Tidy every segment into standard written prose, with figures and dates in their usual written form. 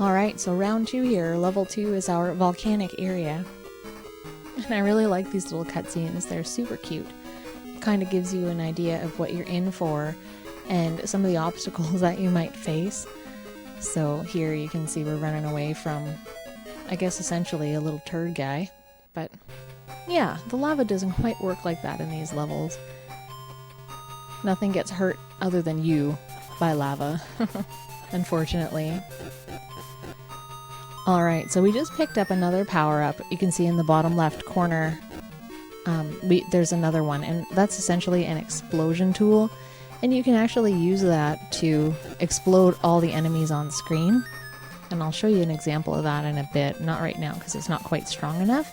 Alright, so round 2 here. Level 2 is our Volcanic Area. And I really like these little cutscenes. They're super cute. It kind of gives you an idea of what you're in for and some of the obstacles that you might face. So here you can see we're running away from, I guess, essentially a little turd guy. But yeah, the lava doesn't quite work like that in these levels. Nothing gets hurt other than you by lava, unfortunately. Alright, so we just picked up another power-up. You can see in the bottom left corner, there's another one, and that's essentially an explosion tool. And you can actually use that to explode all the enemies on screen. And I'll show you an example of that in a bit. Not right now, because it's not quite strong enough.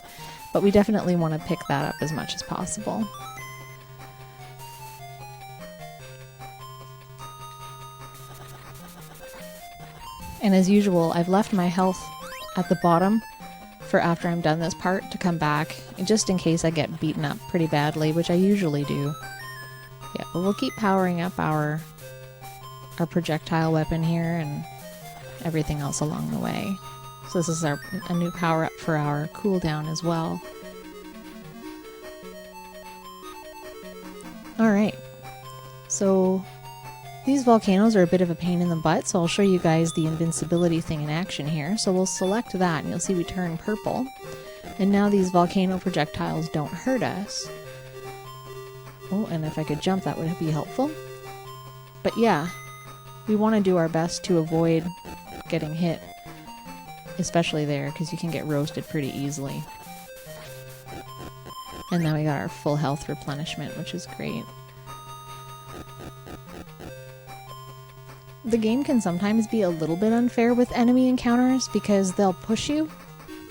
But we definitely want to pick that up as much as possible. And as usual, I've left my health at the bottom for after I'm done this part to come back, just in case I get beaten up pretty badly, which I usually do. Yeah, but we'll keep powering up our projectile weapon here and everything else along the way. So this is a new power-up for our cooldown as well. Alright, so these volcanoes are a bit of a pain in the butt, so I'll show you guys the invincibility thing in action here. So we'll select that, and you'll see we turn purple. And now these volcano projectiles don't hurt us. Oh, and if I could jump, that would be helpful. But yeah, we want to do our best to avoid getting hit. Especially there, because you can get roasted pretty easily. And now we got our full health replenishment, which is great. The game can sometimes be a little bit unfair with enemy encounters because they'll push you,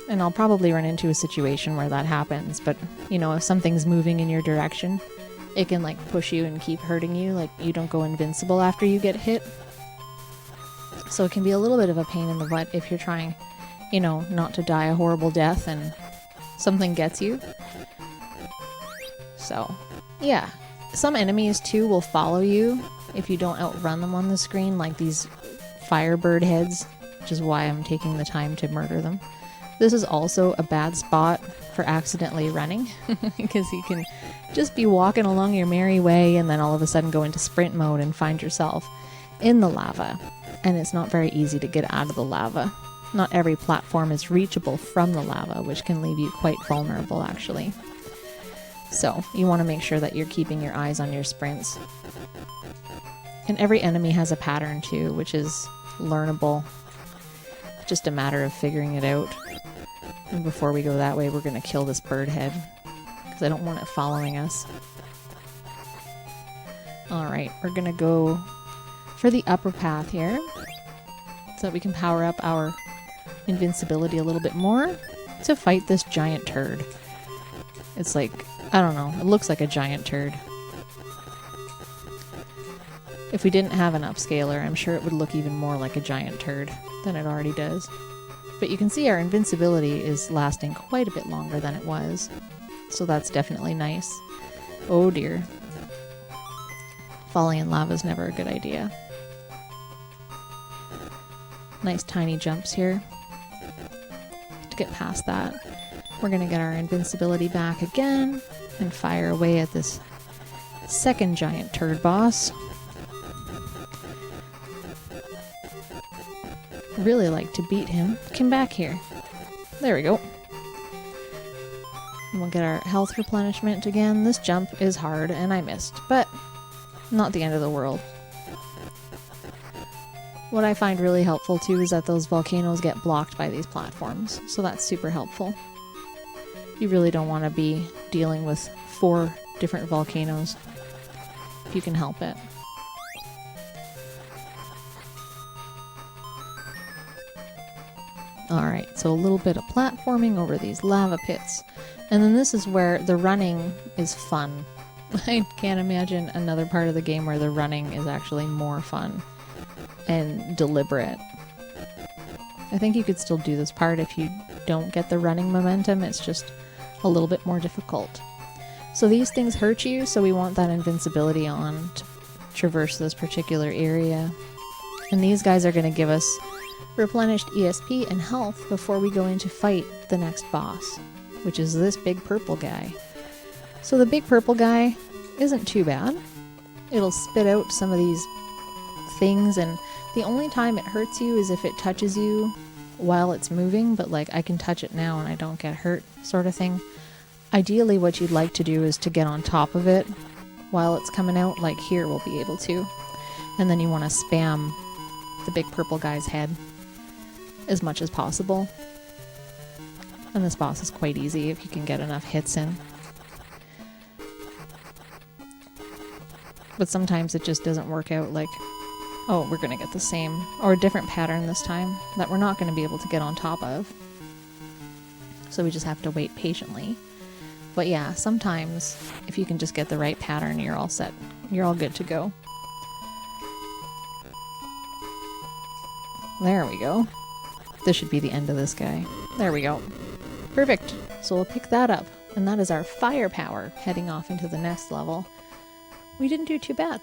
and I'll probably run into a situation where that happens, but you know, if something's moving in your direction, it can like push you and keep hurting you, like you don't go invincible after you get hit. So it can be a little bit of a pain in the butt if you're trying, you know, not to die a horrible death and something gets you. So, yeah. Some enemies too will follow you if you don't outrun them on the screen, like these firebird heads, which is why I'm taking the time to murder them. This is also a bad spot for accidentally running, because you can just be walking along your merry way and then all of a sudden go into sprint mode and find yourself in the lava. And it's not very easy to get out of the lava. Not every platform is reachable from the lava, which can leave you quite vulnerable actually. So you want to make sure that you're keeping your eyes on your sprints. And every enemy has a pattern too, which is learnable. Just a matter of figuring it out. And before we go that way, we're going to kill this bird head, because I don't want it following us. Alright, we're going to go for the upper path here, so that we can power up our invincibility a little bit more to fight this giant turd. It's like, I don't know, it looks like a giant turd. If we didn't have an upscaler, I'm sure it would look even more like a giant turd than it already does. But you can see our invincibility is lasting quite a bit longer than it was. So that's definitely nice. Oh dear. Falling in lava is never a good idea. Nice tiny jumps here. To get past that, we're going to get our invincibility back again and fire away at this second giant turd boss. Really like to beat him. Come back here. There we go. And we'll get our health replenishment again. This jump is hard and I missed, but not the end of the world. What I find really helpful too is that those volcanoes get blocked by these platforms, so that's super helpful. You really don't want to be dealing with 4 different volcanoes if you can help it. Alright, so a little bit of platforming over these lava pits. And then this is where the running is fun. I can't imagine another part of the game where the running is actually more fun and deliberate. I think you could still do this part if you don't get the running momentum, it's just a little bit more difficult. So these things hurt you, so we want that invincibility on to traverse this particular area. And these guys are going to give us replenished ESP and health before we go in to fight the next boss, which is this big purple guy. So the big purple guy isn't too bad. It'll spit out some of these things, and the only time it hurts you is if it touches you while it's moving, but like I can touch it now and I don't get hurt, sort of thing. Ideally what you'd like to do is to get on top of it while it's coming out, like here we'll be able to. And then you want to spam the big purple guy's head as much as possible. And this boss is quite easy if you can get enough hits in. But sometimes it just doesn't work out, like, oh, we're going to get the same or a different pattern this time that we're not going to be able to get on top of. So we just have to wait patiently. But yeah, sometimes if you can just get the right pattern, you're all set. You're all good to go. There we go. This should be the end of this guy. There we go. Perfect. So we'll pick that up. And that is our firepower heading off into the next level. We didn't do too bad.